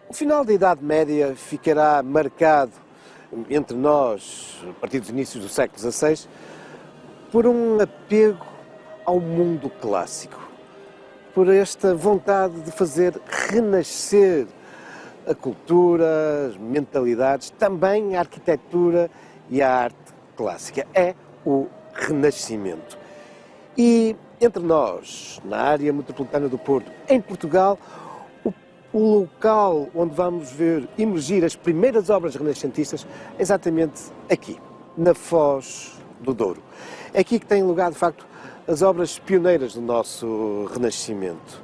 O final da Idade Média ficará marcado entre nós, a partir dos inícios do século XVI, por um apego ao mundo clássico, por esta vontade de fazer renascer a cultura, as mentalidades, também a arquitetura e a arte clássica. É o Renascimento. E entre nós, na área metropolitana do Porto, em Portugal, o local onde vamos ver emergir as primeiras obras renascentistas é exatamente aqui, na Foz do Douro. É aqui que têm lugar, de facto, as obras pioneiras do nosso Renascimento.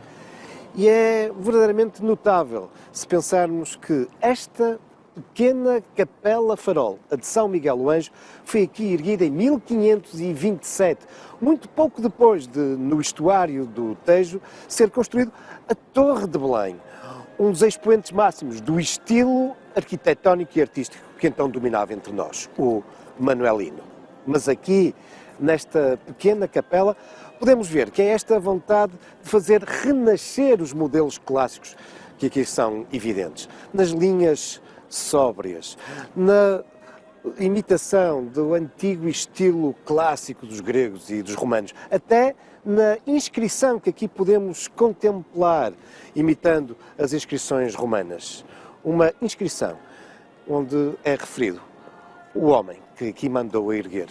E é verdadeiramente notável se pensarmos que esta pequena capela farol, a de São Miguel o Anjo, foi aqui erguida em 1527, muito pouco depois de, no estuário do Tejo, ser construído a Torre de Belém, um dos expoentes máximos do estilo arquitetónico e artístico que então dominava entre nós, o manuelino. Mas aqui, nesta pequena capela, podemos ver que é esta vontade de fazer renascer os modelos clássicos que aqui são evidentes, nas linhas sóbrias, na imitação do antigo estilo clássico dos gregos e dos romanos, até na inscrição que aqui podemos contemplar, imitando as inscrições romanas. Uma inscrição onde é referido o homem que aqui mandou erguer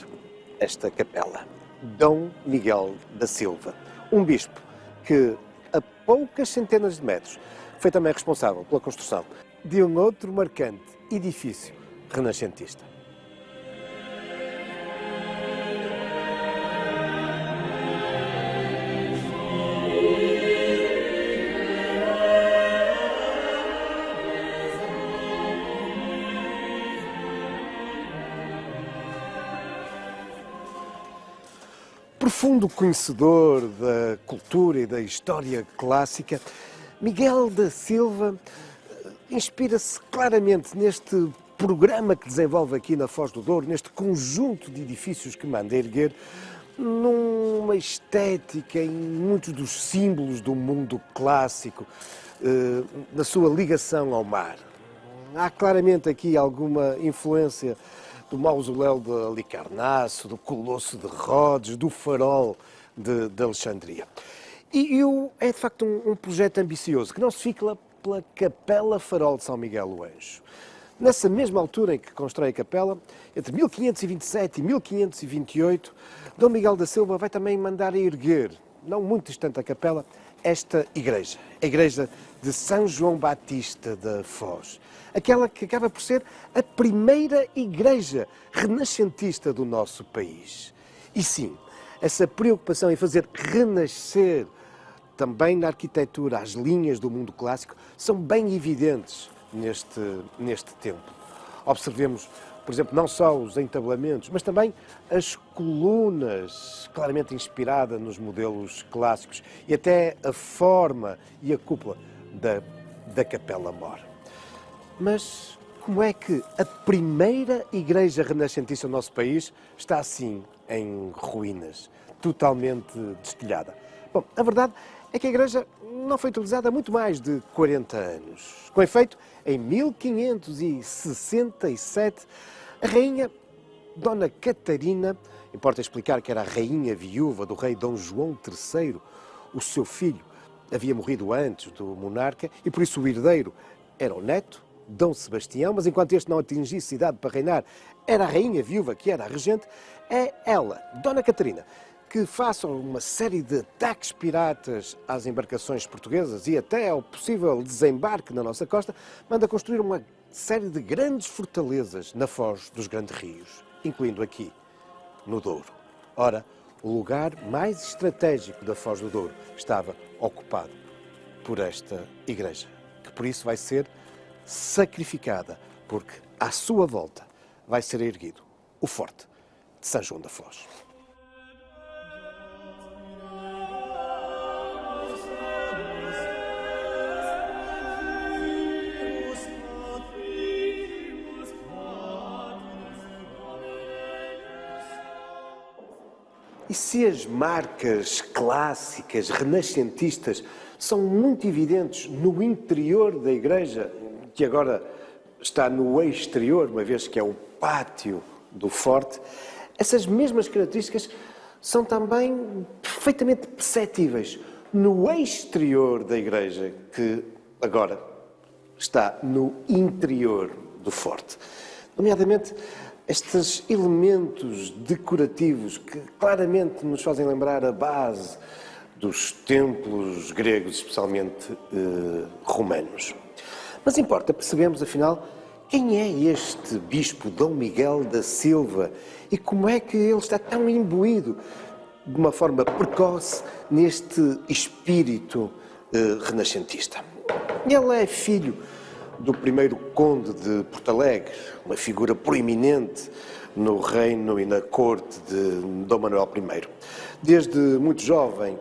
esta capela, Dom Miguel da Silva, um bispo que a poucas centenas de metros foi também responsável pela construção de um outro marcante edifício renascentista. Profundo conhecedor da cultura e da história clássica, Miguel da Silva inspira-se claramente neste programa que desenvolve aqui na Foz do Douro, neste conjunto de edifícios que manda erguer, numa estética em muitos dos símbolos do mundo clássico, na sua ligação ao mar. Há claramente aqui alguma influência do mausoléu de Halicarnasso, do Colosso de Rhodes, do farol de Alexandria. E é de facto um projeto ambicioso, que não se fica pela Capela Farol de São Miguel o Anjo. Nessa mesma altura em que constrói a capela, entre 1527 e 1528, Dom Miguel da Silva vai também mandar erguer, não muito distante da capela, esta igreja, a igreja de São João Batista da Foz. Aquela que acaba por ser a primeira igreja renascentista do nosso país. E sim, essa preocupação em fazer renascer também na arquitetura as linhas do mundo clássico são bem evidentes neste templo. Observemos, por exemplo, não só os entabelamentos, mas também as colunas, claramente inspiradas nos modelos clássicos, e até a forma e a cúpula da Capela-Mor. Mas como é que a primeira igreja renascentista do nosso país está assim em ruínas, totalmente destelhada? Bom, a verdade é que a igreja não foi utilizada há muito mais de 40 anos. Com efeito, em 1567, a rainha Dona Catarina, importa explicar que era a rainha viúva do rei Dom João III, o seu filho havia morrido antes do monarca e por isso o herdeiro era o neto, Dom Sebastião, mas enquanto este não atingisse idade para reinar, era a rainha viúva que era a regente. É ela, Dona Catarina, que faça uma série de ataques piratas às embarcações portuguesas e até ao possível desembarque na nossa costa, manda construir uma série de grandes fortalezas na foz dos grandes rios, incluindo aqui, no Douro. Ora, o lugar mais estratégico da Foz do Douro estava ocupado por esta igreja, que por isso vai ser sacrificada, porque à sua volta vai ser erguido o Forte de São João da Foz. E se as marcas clássicas, renascentistas, são muito evidentes no interior da igreja, que agora está no exterior, uma vez que é o pátio do forte, essas mesmas características são também perfeitamente perceptíveis no exterior da igreja, que agora está no interior do forte. Nomeadamente, estes elementos decorativos que claramente nos fazem lembrar a base dos templos gregos, especialmente romanos. Mas importa percebermos, afinal, quem é este bispo Dom Miguel da Silva e como é que ele está tão imbuído de uma forma precoce neste espírito renascentista. Ele é filho do primeiro conde de Porto Alegre, uma figura proeminente no reino e na corte de Dom Manuel I. Desde muito jovem,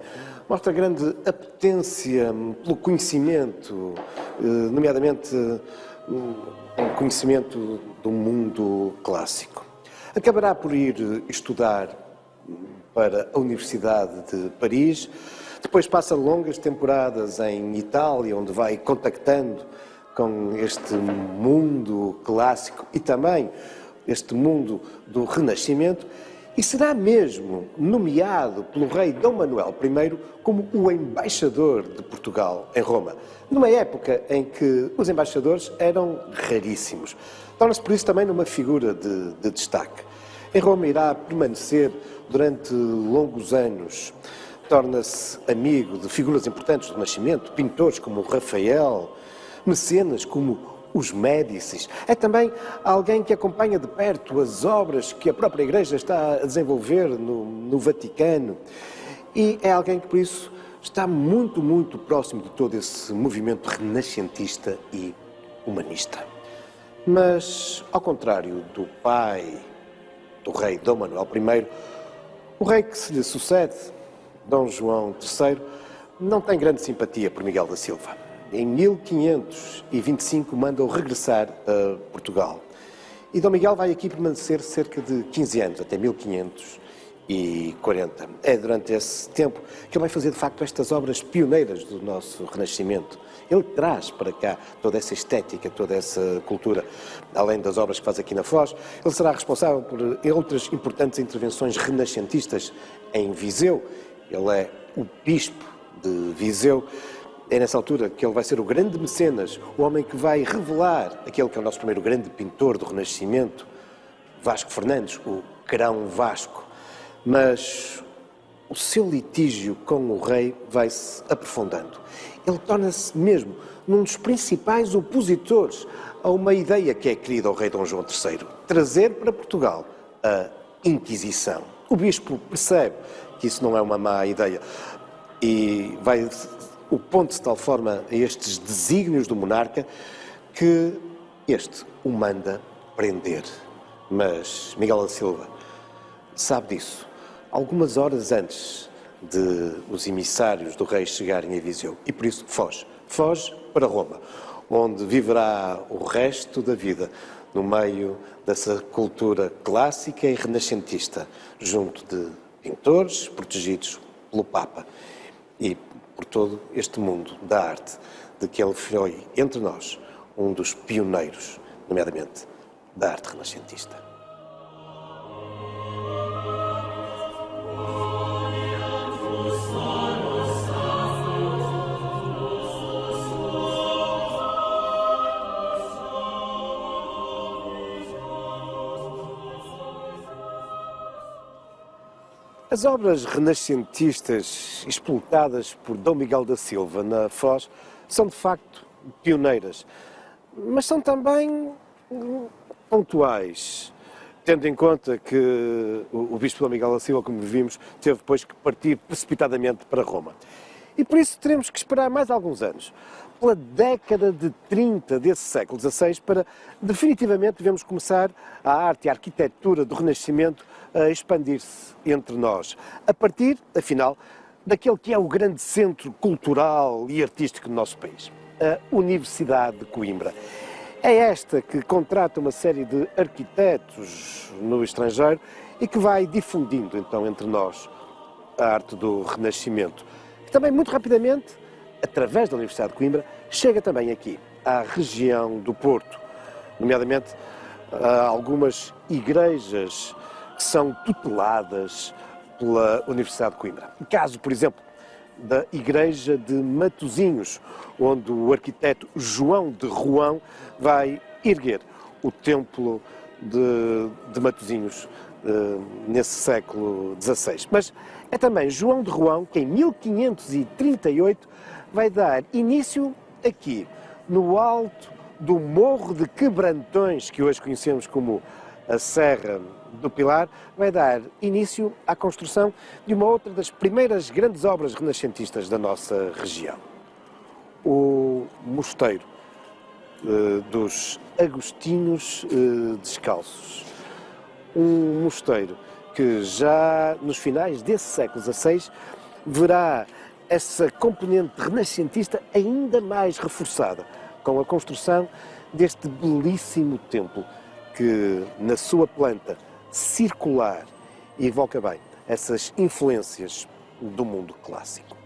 mostra grande apetência pelo conhecimento, nomeadamente um conhecimento do mundo clássico. Acabará por ir estudar para a Universidade de Paris, depois passa longas temporadas em Itália, onde vai contactando com este mundo clássico e também este mundo do Renascimento, e será mesmo nomeado pelo rei Dom Manuel I como o embaixador de Portugal em Roma, numa época em que os embaixadores eram raríssimos. Torna-se por isso também numa figura de destaque. Em Roma irá permanecer durante longos anos, torna-se amigo de figuras importantes do Renascimento, pintores como Rafael, mecenas como os Médicis. É também alguém que acompanha de perto as obras que a própria Igreja está a desenvolver no Vaticano. E é alguém que, por isso, está muito, muito próximo de todo esse movimento renascentista e humanista. Mas, ao contrário do pai do rei Dom Manuel I, o rei que se lhe sucede, Dom João III, não tem grande simpatia por Miguel da Silva. Em 1525 manda-o regressar a Portugal. E Dom Miguel vai aqui permanecer cerca de 15 anos, até 1540. É durante esse tempo que ele vai fazer, de facto, estas obras pioneiras do nosso Renascimento. Ele traz para cá toda essa estética, toda essa cultura, além das obras que faz aqui na Foz. Ele será responsável por outras importantes intervenções renascentistas em Viseu. Ele é o bispo de Viseu. É nessa altura que ele vai ser o grande mecenas, o homem que vai revelar aquele que é o nosso primeiro grande pintor do Renascimento, Vasco Fernandes, o Grão Vasco. Mas o seu litígio com o rei vai-se aprofundando. Ele torna-se mesmo num dos principais opositores a uma ideia que é querida ao rei Dom João III, trazer para Portugal a Inquisição. O bispo percebe que isso não é uma má ideia e vai opondo-se de tal forma a estes desígnios do monarca que este o manda prender. Mas Miguel da Silva sabe disso algumas horas antes de os emissários do rei chegarem a Viseu e por isso foge para Roma, onde viverá o resto da vida no meio dessa cultura clássica e renascentista, junto de pintores protegidos pelo Papa e por todo este mundo da arte, de que ele foi, entre nós, um dos pioneiros, nomeadamente, da arte renascentista. As obras renascentistas explotadas por Dom Miguel da Silva na Foz são, de facto, pioneiras, mas são também pontuais, tendo em conta que o bispo Dom Miguel da Silva, como vimos, teve depois que partir precipitadamente para Roma. E por isso teremos que esperar mais alguns anos, pela década de 30 desse século XVI, para definitivamente vermos começar a arte e a arquitetura do Renascimento a expandir-se entre nós, a partir, afinal, daquele que é o grande centro cultural e artístico do nosso país, a Universidade de Coimbra. É esta que contrata uma série de arquitetos no estrangeiro e que vai difundindo, então, entre nós, a arte do Renascimento, que também, muito rapidamente, através da Universidade de Coimbra, chega também aqui, à região do Porto, nomeadamente a algumas igrejas que são tuteladas pela Universidade de Coimbra. O caso, por exemplo, da Igreja de Matosinhos, onde o arquiteto João de Roão vai erguer o Templo de Matosinhos nesse século XVI. Mas é também João de Roão que em 1538 vai dar início aqui, no alto do Morro de Quebrantões, que hoje conhecemos como a Serra do Pilar, vai dar início à construção de uma outra das primeiras grandes obras renascentistas da nossa região. O Mosteiro dos Agostinhos Descalços. Um mosteiro que já nos finais desse século XVI verá essa componente renascentista ainda mais reforçada com a construção deste belíssimo templo que, na sua planta circular, evoca bem essas influências do mundo clássico.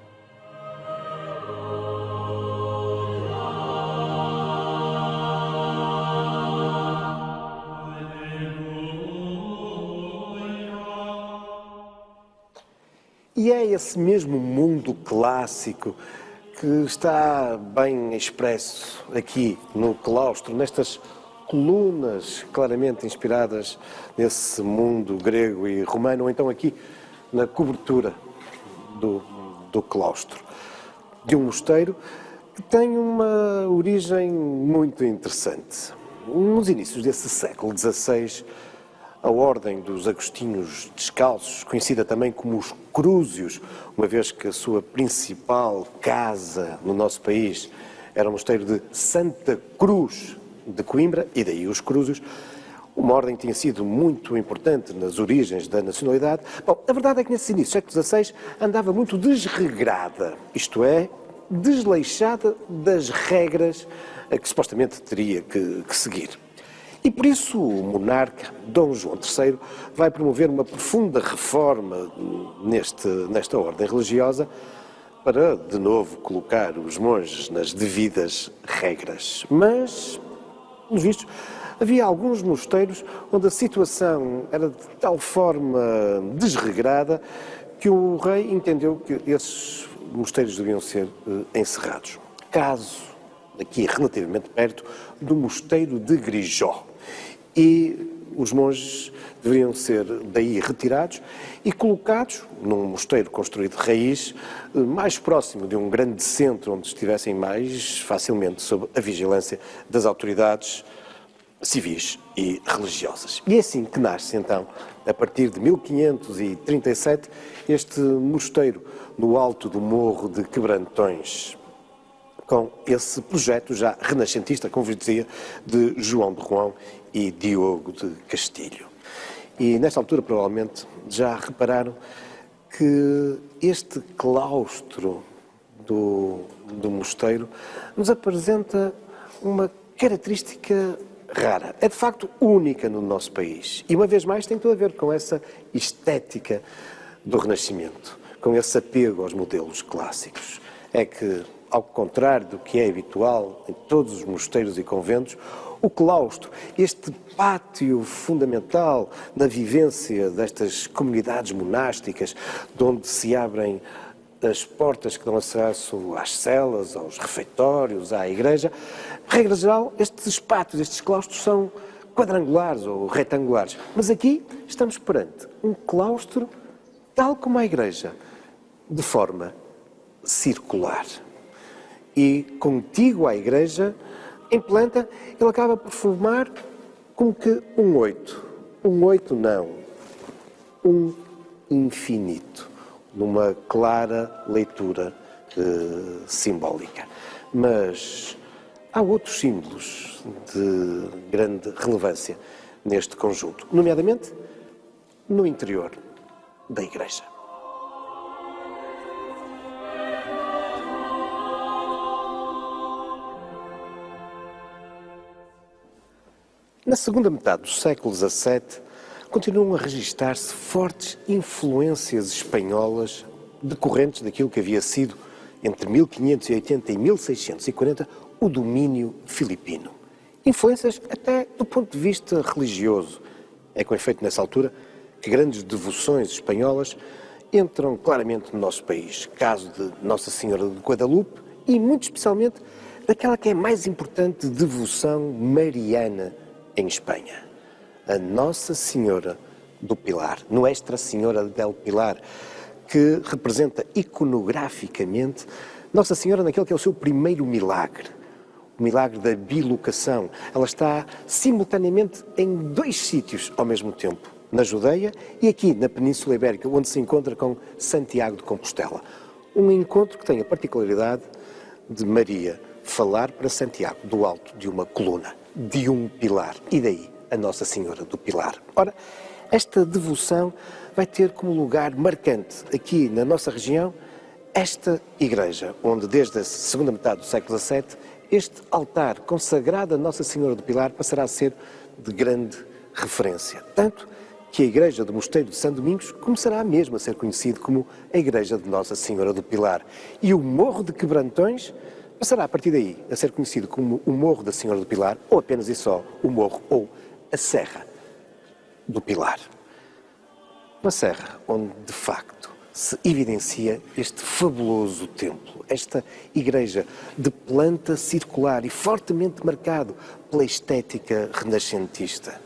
E é esse mesmo mundo clássico que está bem expresso aqui no claustro, nestas colunas claramente inspiradas nesse mundo grego e romano, ou então aqui na cobertura do claustro, de um mosteiro que tem uma origem muito interessante. Nos inícios desse século XVI, a Ordem dos Agostinhos Descalços, conhecida também como os Crúzios, uma vez que a sua principal casa no nosso país era o mosteiro de Santa Cruz de Coimbra, e daí os Crúzios, uma ordem que tinha sido muito importante nas origens da nacionalidade. Bom, a verdade é que nesse início do século XVI andava muito desregrada, isto é, desleixada das regras a que supostamente teria que seguir. E por isso o monarca, Dom João III, vai promover uma profunda reforma nesta ordem religiosa para, de novo, colocar os monges nas devidas regras. Mas, pelos vistos, havia alguns mosteiros onde a situação era de tal forma desregrada que o rei entendeu que esses mosteiros deviam ser encerrados. Caso, aqui relativamente perto, do mosteiro de Grijó. E os monges deveriam ser daí retirados e colocados num mosteiro construído de raiz, mais próximo de um grande centro onde estivessem mais facilmente sob a vigilância das autoridades civis e religiosas. E é assim que nasce, então, a partir de 1537, este mosteiro no alto do Morro de Quebrantões, com esse projeto já renascentista, como vos dizia, de João de Roão e Diogo de Castilho. E nesta altura, provavelmente, já repararam que este claustro do mosteiro nos apresenta uma característica rara. É, de facto, única no nosso país. E, uma vez mais, tem tudo a ver com essa estética do Renascimento, com esse apego aos modelos clássicos. É que, ao contrário do que é habitual em todos os mosteiros e conventos, o claustro, este pátio fundamental na vivência destas comunidades monásticas, de onde se abrem as portas que dão acesso às celas, aos refeitórios, à igreja, regra geral, estes pátios, estes claustros são quadrangulares ou retangulares. Mas aqui estamos perante um claustro tal como a igreja, de forma circular. E contíguo à igreja, em planta, ele acaba por formar como que um oito. Um oito não, um infinito, numa clara leitura simbólica. Mas há outros símbolos de grande relevância neste conjunto, nomeadamente no interior da igreja. Na segunda metade do século XVII, continuam a registar-se fortes influências espanholas decorrentes daquilo que havia sido entre 1580 e 1640, o domínio filipino. Influências até do ponto de vista religioso. É com efeito nessa altura que grandes devoções espanholas entram claramente no nosso país. Caso de Nossa Senhora de Guadalupe e, muito especialmente, daquela que é a mais importante devoção mariana em Espanha. A Nossa Senhora do Pilar, Nuestra Senhora del Pilar, que representa iconograficamente Nossa Senhora naquele que é o seu primeiro milagre, o milagre da bilocação. Ela está simultaneamente em dois sítios ao mesmo tempo, na Judeia e aqui na Península Ibérica, onde se encontra com Santiago de Compostela. Um encontro que tem a particularidade de Maria falar para Santiago do alto de uma coluna, de um pilar, e daí a Nossa Senhora do Pilar. Ora, esta devoção vai ter como lugar marcante aqui na nossa região esta igreja, onde desde a segunda metade do século XVII este altar consagrado a Nossa Senhora do Pilar passará a ser de grande referência. Tanto que a igreja do Mosteiro de São Domingos começará mesmo a ser conhecido como a igreja de Nossa Senhora do Pilar. E o Morro de Quebrantões passará a partir daí a ser conhecido como o Morro da Senhora do Pilar, ou apenas e só o Morro ou a Serra do Pilar. Uma serra onde, de facto, se evidencia este fabuloso templo, esta igreja de planta circular e fortemente marcado pela estética renascentista,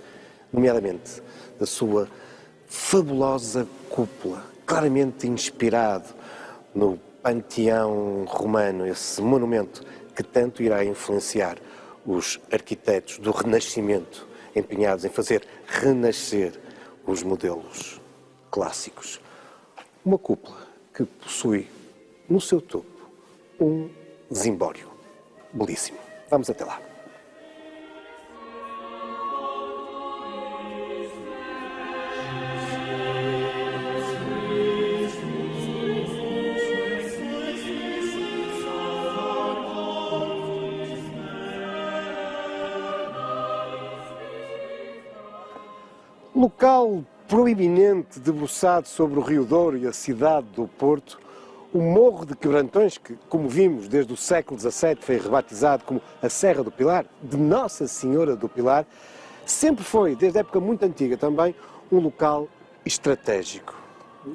nomeadamente da sua fabulosa cúpula, claramente inspirado no Panteão Romano, esse monumento que tanto irá influenciar os arquitetos do Renascimento, empenhados em fazer renascer os modelos clássicos. Uma cúpula que possui no seu topo um zimbório belíssimo. Vamos até lá. Local proeminente debruçado sobre o Rio Douro e a cidade do Porto, o Morro de Quebrantões, que, como vimos, desde o século XVII foi rebatizado como a Serra do Pilar, de Nossa Senhora do Pilar, sempre foi, desde a época muito antiga também, um local estratégico.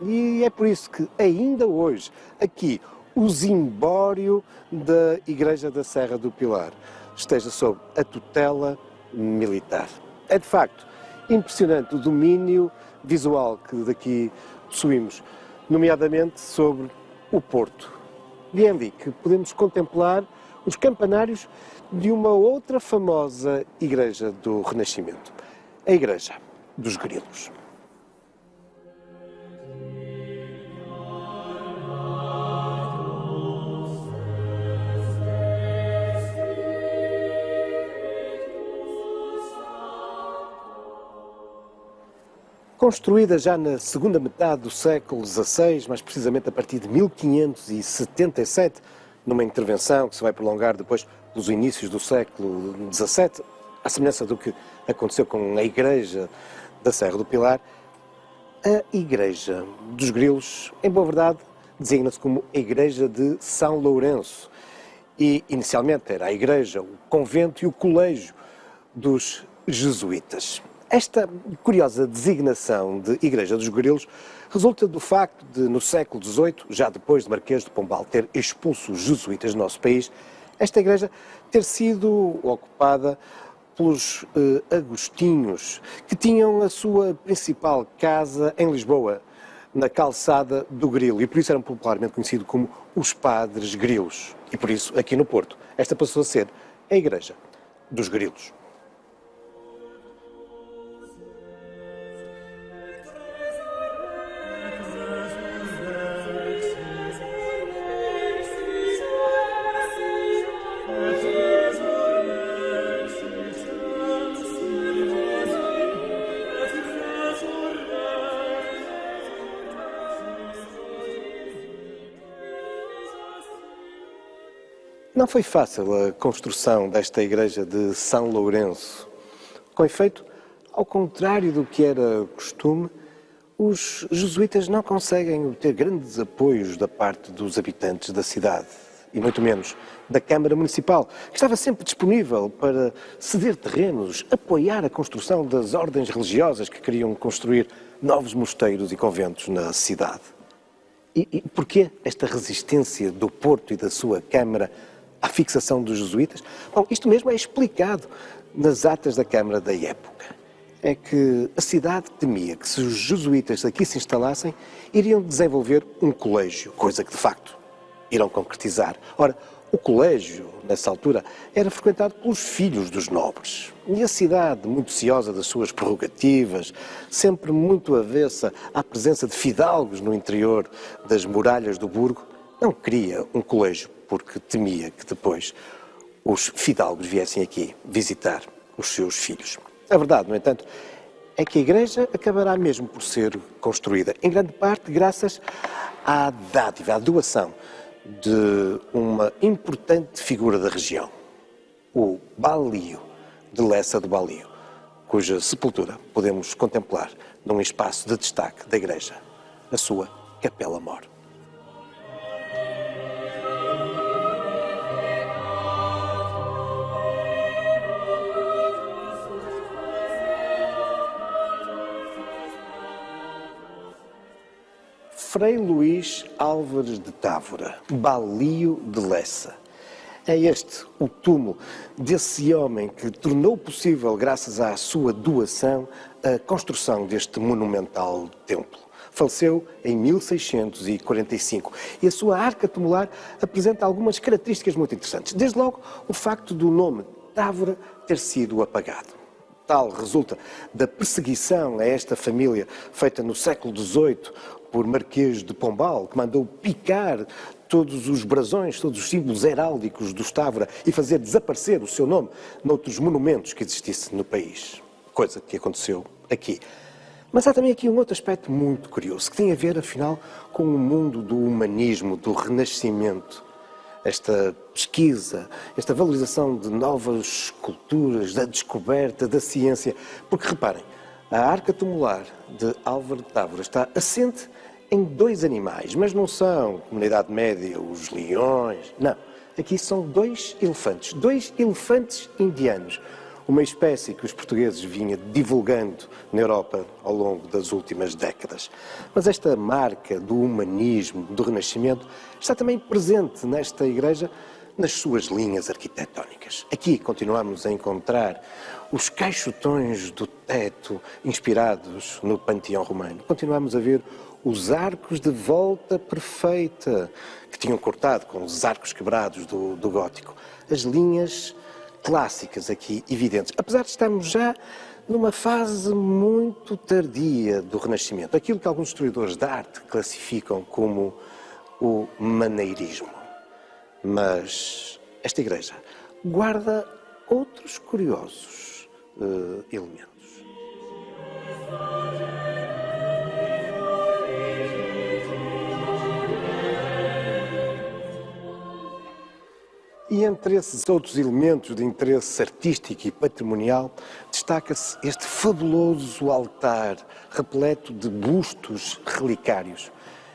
E é por isso que, ainda hoje, aqui, o zimbório da Igreja da Serra do Pilar esteja sob a tutela militar. É, de facto, impressionante o domínio visual que daqui possuímos, nomeadamente sobre o Porto. E é ali que podemos contemplar os campanários de uma outra famosa igreja do Renascimento, a Igreja dos Grilos. Construída já na segunda metade do século XVI, mais precisamente a partir de 1577, numa intervenção que se vai prolongar depois dos inícios do século XVII, à semelhança do que aconteceu com a Igreja da Serra do Pilar, a Igreja dos Grilos, em boa verdade, designa-se como a Igreja de São Lourenço. E, inicialmente, era a igreja, o convento e o colégio dos jesuítas. Esta curiosa designação de Igreja dos Grilos resulta do facto de, no século XVIII, já depois de Marquês de Pombal ter expulso os jesuítas do nosso país, esta igreja ter sido ocupada pelos agostinhos, que tinham a sua principal casa em Lisboa, na calçada do Grilo, e por isso eram popularmente conhecidos como os Padres Grilos. E por isso, aqui no Porto, esta passou a ser a Igreja dos Grilos. Não foi fácil a construção desta igreja de São Lourenço. Com efeito, ao contrário do que era costume, Os jesuítas não conseguem obter grandes apoios da parte dos habitantes da cidade, e muito menos da Câmara Municipal, que estava sempre disponível para ceder terrenos, apoiar a construção das ordens religiosas que queriam construir novos mosteiros e conventos na cidade. E porquê esta resistência do Porto e da sua Câmara à fixação dos jesuítas? Bom, isto mesmo é explicado nas atas da Câmara da época. É que a cidade temia que, se os jesuítas aqui se instalassem, iriam desenvolver um colégio, coisa que de facto irão concretizar. Ora, o colégio, nessa altura, era frequentado pelos filhos dos nobres. E a cidade, muito ciosa das suas prerrogativas, sempre muito avessa à presença de fidalgos no interior das muralhas do burgo, não queria um colégio, porque temia que depois os fidalgos viessem aqui visitar os seus filhos. A verdade, no entanto, é que a igreja acabará mesmo por ser construída, em grande parte graças à dádiva, à doação de uma importante figura da região, o Balio de Lessa do Balio, cuja sepultura podemos contemplar num espaço de destaque da igreja, a sua Capela-Mor. Frei Luís Álvares de Távora, Balio de Lessa. É este o túmulo desse homem que tornou possível, graças à sua doação, a construção deste monumental templo. Faleceu em 1645 e a sua arca tumular apresenta algumas características muito interessantes. Desde logo, o facto do nome Távora ter sido apagado. Tal resulta da perseguição a esta família feita no século XVIII por Marquês de Pombal, que mandou picar todos os brasões, todos os símbolos heráldicos do Távora e fazer desaparecer o seu nome noutros monumentos que existissem no país. Coisa que aconteceu aqui. Mas há também aqui um outro aspecto muito curioso, que tem a ver, afinal, com o mundo do humanismo, do renascimento. Esta pesquisa, esta valorização de novas culturas, da descoberta, da ciência. Porque, reparem, a arca tumular de Álvaro de Távora está assente em dois animais, mas não são, como na Idade Média, os leões. Não, aqui são dois elefantes indianos. Uma espécie que os portugueses vinham divulgando na Europa ao longo das últimas décadas. Mas esta marca do humanismo, do Renascimento, está também presente nesta igreja nas suas linhas arquitetónicas. Aqui continuamos a encontrar os caixotões do teto inspirados no panteão romano. Continuamos a ver os arcos de volta perfeita que tinham cortado com os arcos quebrados do gótico. As linhas clássicas aqui evidentes, apesar de estarmos já numa fase muito tardia do Renascimento, aquilo que alguns historiadores da arte classificam como o maneirismo. Mas esta igreja guarda outros curiosos elementos. E entre esses outros elementos de interesse artístico e patrimonial, destaca-se este fabuloso altar repleto de bustos relicários.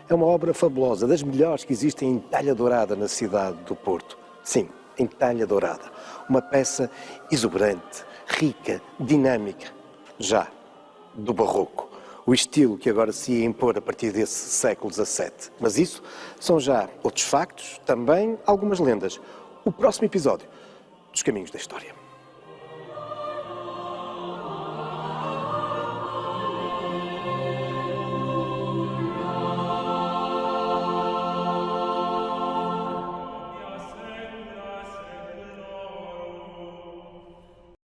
É uma obra fabulosa, das melhores que existem em talha dourada na cidade do Porto. Sim, em talha dourada. Uma peça exuberante, rica, dinâmica, já do barroco. O estilo que agora se ia impor a partir desse século XVII. Mas isso são já outros factos, também algumas lendas. O próximo episódio dos Caminhos da História.